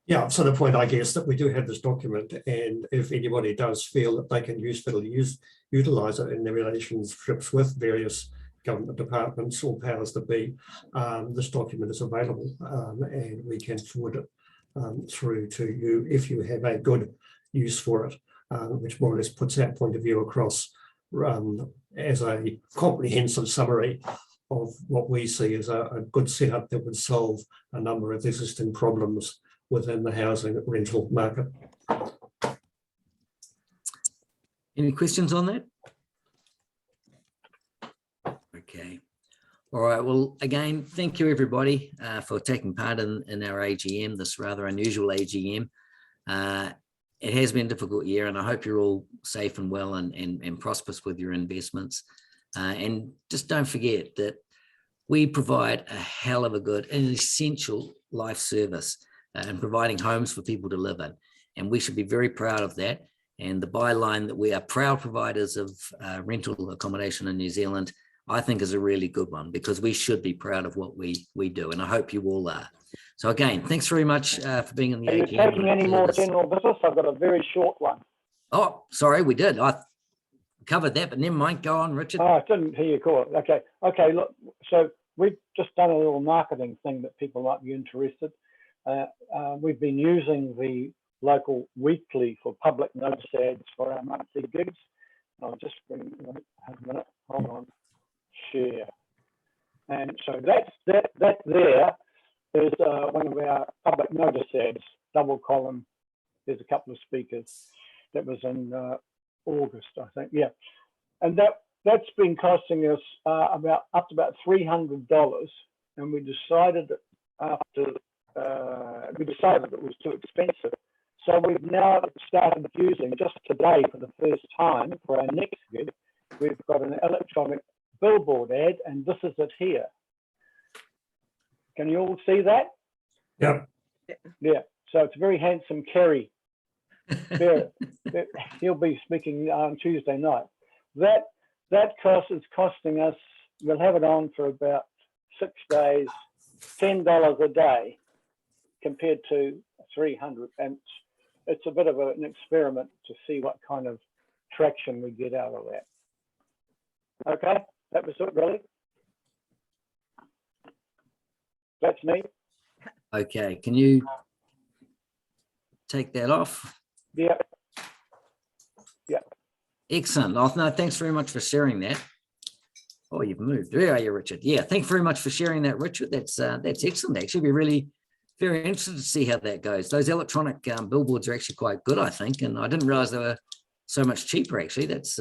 Yeah, so the point, I guess, that we do have this document, and if anybody does feel that they can utilise it in their relationships with various government departments or powers that be, this document is available, and we can forward it through to you if you have a good use for it, which more or less puts our point of view across as a comprehensive summary of what we see as a good setup that would solve a number of existing problems within the housing rental market. Any questions on that? Okay. All right. Well, again, thank you everybody for taking part in our AGM, this rather unusual AGM. It has been a difficult year, and I hope you're all safe and well and prosperous with your investments. And just don't forget that we provide a hell of a good and essential life service and providing homes for people to live in. And we should be very proud of that. And the byline that we are proud providers of rental accommodation in New Zealand, I think is a really good one, because we should be proud of what we do. And I hope you all are. So again, thanks very much for being in the AGM. Are you taking any more general business? I've got a very short one. Oh, sorry, we did. I covered that, but never mind. Go on, Richard. Oh, I didn't hear you call it. Okay, look, so we've just done a little marketing thing that people might be interested. We've been using the local weekly for public notice ads for our monthly gigs. I'll just bring a minute. Hold on. Share. And so that's there. There's one of our public notice ads, double column. There's a couple of speakers. That was in August, I think. Yeah, and that's been costing us up to about $300, and we decided that it was too expensive. So we've now started using, just today for the first time for our next gig, we've got an electronic billboard ad, and this is it here. Can you all see that? Yep. Yeah, so it's a very handsome Kerry. He'll be speaking on Tuesday night. That cost is costing us, we'll have it on for about 6 days, $10 a day compared to 300, and it's a bit of an experiment to see what kind of traction we get out of that. Okay, that was it really. That's me. Okay, can you take that off? Yeah. Yeah. Excellent. Oh, no, thanks very much for sharing that. Oh, you've moved. Where are you, Richard? Yeah, thanks very much for sharing that, Richard. That's excellent. Actually, we're really very interested to see how that goes. Those electronic billboards are actually quite good, I think, and I didn't realize they were so much cheaper. Actually, that's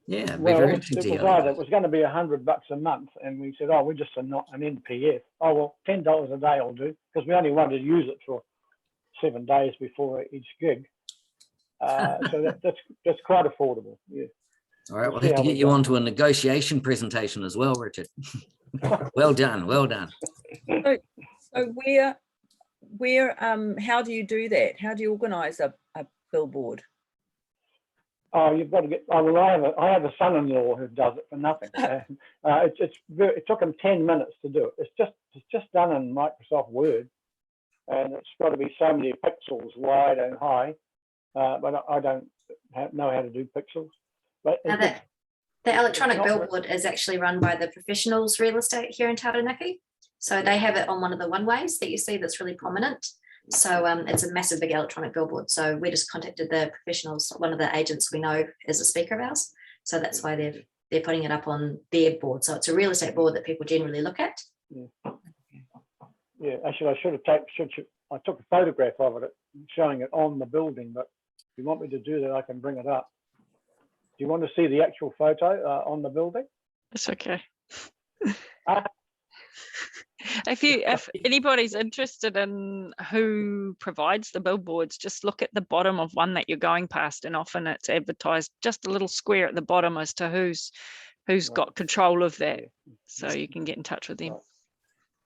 yeah, Well, very it interesting. was going to be $100 a month, and we said, oh, we're just not an Nzpif. Oh well, $10 a day will do, because we only wanted to use it for 7 days before each gig. So that's quite affordable. Yeah. All right, we'll have to get you onto a negotiation presentation as well, Richard. Well done, well done. So where how do you do that? How do you organise a billboard? Oh, you've got to get. Oh, well, I have a son-in-law who does it for nothing. It took him 10 minutes to do it. It's just done in Microsoft Word, and it's got to be so many pixels wide and high. But I don't know how to do pixels. But the electronic billboard is actually run by the professionals real estate here in Taranaki. So they have it on one of the one-ways that you see that's really prominent. So it's a massive big electronic billboard. So we just contacted the professionals. One of the agents we know is a speaker of ours. So that's why they're putting it up on their board. So it's a real estate board that people generally look at. Yeah, actually, I should have I took a photograph of it, showing it on the building. But if you want me to do that, I can bring it up. Do you want to see the actual photo on the building? It's okay. If anybody's interested in who provides the billboards, just look at the bottom of one that you're going past, and often it's advertised just a little square at the bottom as to who's got control of that, so you can get in touch with them.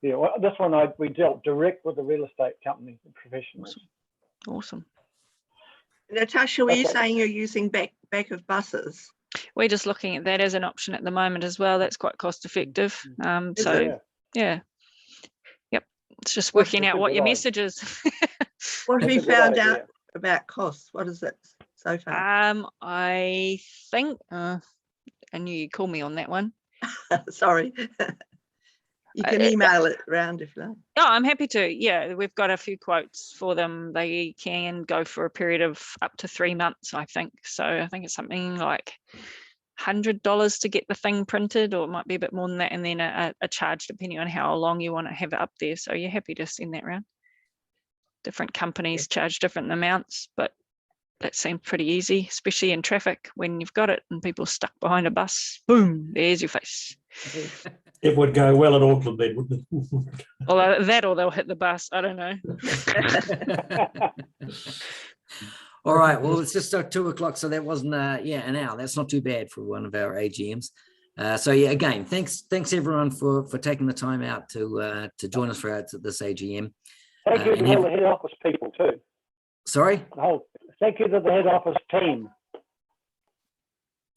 Yeah, well, this one we dealt direct with the real estate company, the professionals. Awesome. Natasha, were you saying you're using back of buses? We're just looking at that as an option at the moment as well. That's quite cost effective. So yeah. Yep. It's just working out what your message is. What have you found out about costs? What is it so far? I think I knew you'd call me on that one. Sorry. You can email it around if you like. Oh, I'm happy to. Yeah, we've got a few quotes for them. They can go for a period of up to 3 months, I think. So I think it's something like $100 to get the thing printed, or it might be a bit more than that, and then a charge depending on how long you want to have it up there. So you're happy to send that around. Different companies charge different amounts, but that seems pretty easy, especially in traffic when you've got it and people stuck behind a bus. Boom, there's your face. It would go well in Auckland then, wouldn't it? Although that, or they'll hit the bus. I don't know. All right. Well, it's just 2 o'clock, so that wasn't an hour. That's not too bad for one of our AGMs. So yeah, again, thanks everyone for taking the time out to join us for this AGM. Thank you to all the head office people too. Sorry. Thank you to the head office team.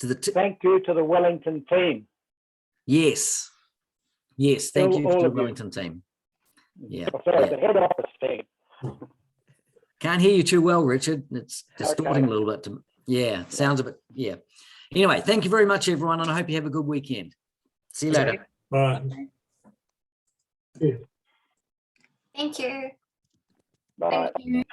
Thank you to the Wellington team. Yes. Thank you to the Wellington team. Yeah. Sorry, the head office team. Can't hear you too well, Richard. It's distorting a little bit. Yeah, sounds a bit. Yeah. Anyway, thank you very much, everyone, and I hope you have a good weekend. See you later. Bye. Thank you. Bye. Thank you.